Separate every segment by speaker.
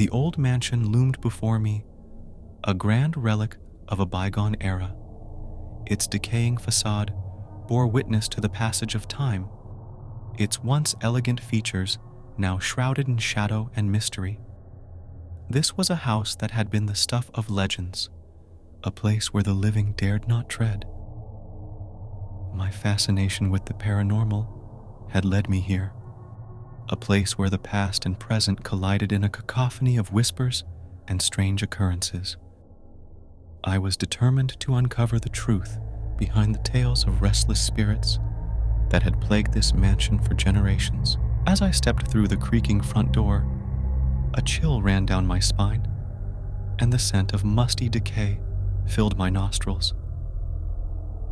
Speaker 1: The old mansion loomed before me, a grand relic of a bygone era. Its decaying facade bore witness to the passage of time, its once elegant features now shrouded in shadow and mystery. This was a house that had been the stuff of legends, a place where the living dared not tread. My fascination with the paranormal had led me here, a place where the past and present collided in a cacophony of whispers and strange occurrences. I was determined to uncover the truth behind the tales of restless spirits that had plagued this mansion for generations. As I stepped through the creaking front door, a chill ran down my spine, and the scent of musty decay filled my nostrils.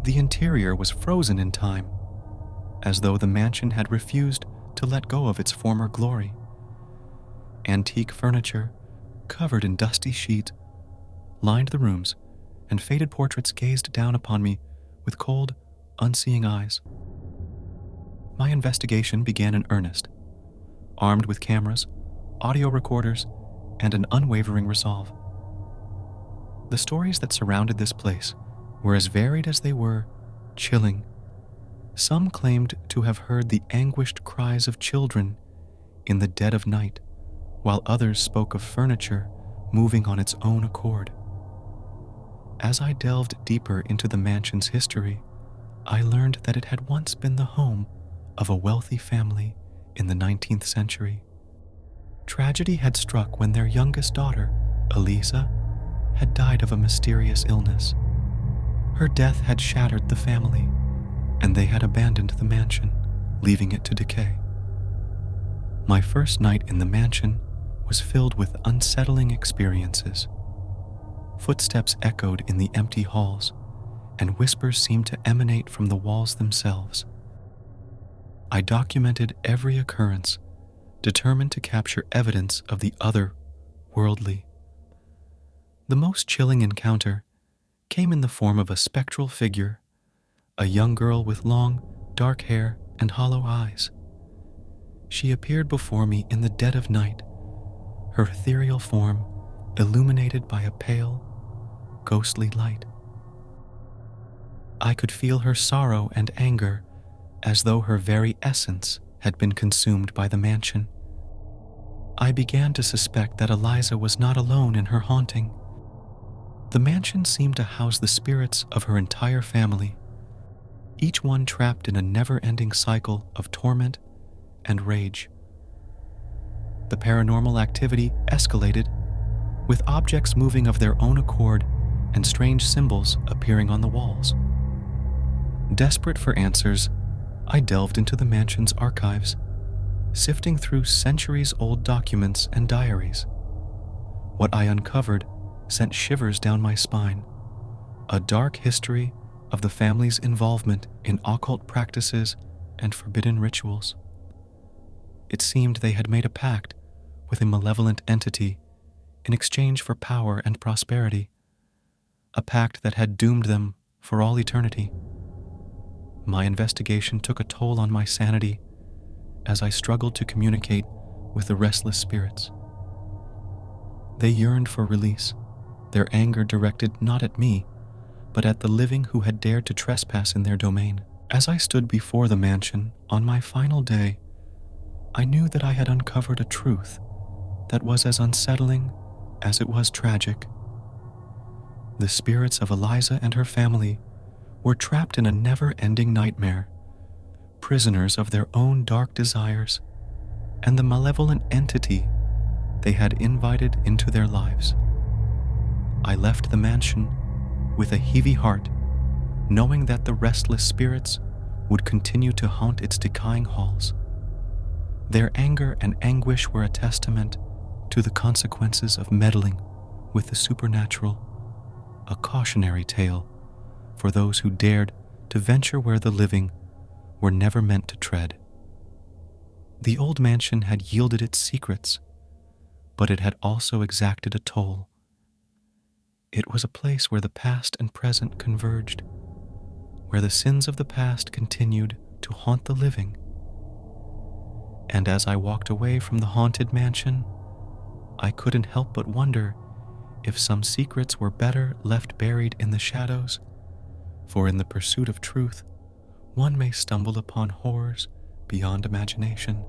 Speaker 1: The interior was frozen in time, as though the mansion had refused to let go of its former glory. Antique furniture, covered in dusty sheet, lined the rooms, and faded portraits gazed down upon me with cold, unseeing eyes. My investigation began in earnest, armed with cameras, audio recorders, and an unwavering resolve. The stories that surrounded this place were as varied as they were chilling. Some claimed to have heard the anguished cries of children in the dead of night, while others spoke of furniture moving on its own accord. As I delved deeper into the mansion's history, I learned that it had once been the home of a wealthy family in the 19th century. Tragedy had struck when their youngest daughter, Eliza, had died of a mysterious illness. Her death had shattered the family, and they had abandoned the mansion, leaving it to decay. My first night in the mansion was filled with unsettling experiences. Footsteps echoed in the empty halls, and whispers seemed to emanate from the walls themselves. I documented every occurrence, determined to capture evidence of the other-worldly. The most chilling encounter came in the form of a spectral figure, a young girl with long, dark hair and hollow eyes. She appeared before me in the dead of night, her ethereal form illuminated by a pale, ghostly light. I could feel her sorrow and anger, as though her very essence had been consumed by the mansion. I began to suspect that Eliza was not alone in her haunting. The mansion seemed to house the spirits of her entire family, each one trapped in a never-ending cycle of torment and rage. The paranormal activity escalated, with objects moving of their own accord and strange symbols appearing on the walls. Desperate for answers, I delved into the mansion's archives, sifting through centuries-old documents and diaries. What I uncovered sent shivers down my spine, a dark history of the family's involvement in occult practices and forbidden rituals. It seemed they had made a pact with a malevolent entity in exchange for power and prosperity, a pact that had doomed them for all eternity. My investigation took a toll on my sanity as I struggled to communicate with the restless spirits. They yearned for release, their anger directed not at me, but at the living who had dared to trespass in their domain. As I stood before the mansion on my final day, I knew that I had uncovered a truth that was as unsettling as it was tragic. The spirits of Eliza and her family were trapped in a never-ending nightmare, prisoners of their own dark desires and the malevolent entity they had invited into their lives. I left the mansion with a heavy heart, knowing that the restless spirits would continue to haunt its decaying halls. Their anger and anguish were a testament to the consequences of meddling with the supernatural, a cautionary tale for those who dared to venture where the living were never meant to tread. The old mansion had yielded its secrets, but it had also exacted a toll. It was a place where the past and present converged, where the sins of the past continued to haunt the living. And as I walked away from the haunted mansion, I couldn't help but wonder if some secrets were better left buried in the shadows, for in the pursuit of truth, one may stumble upon horrors beyond imagination.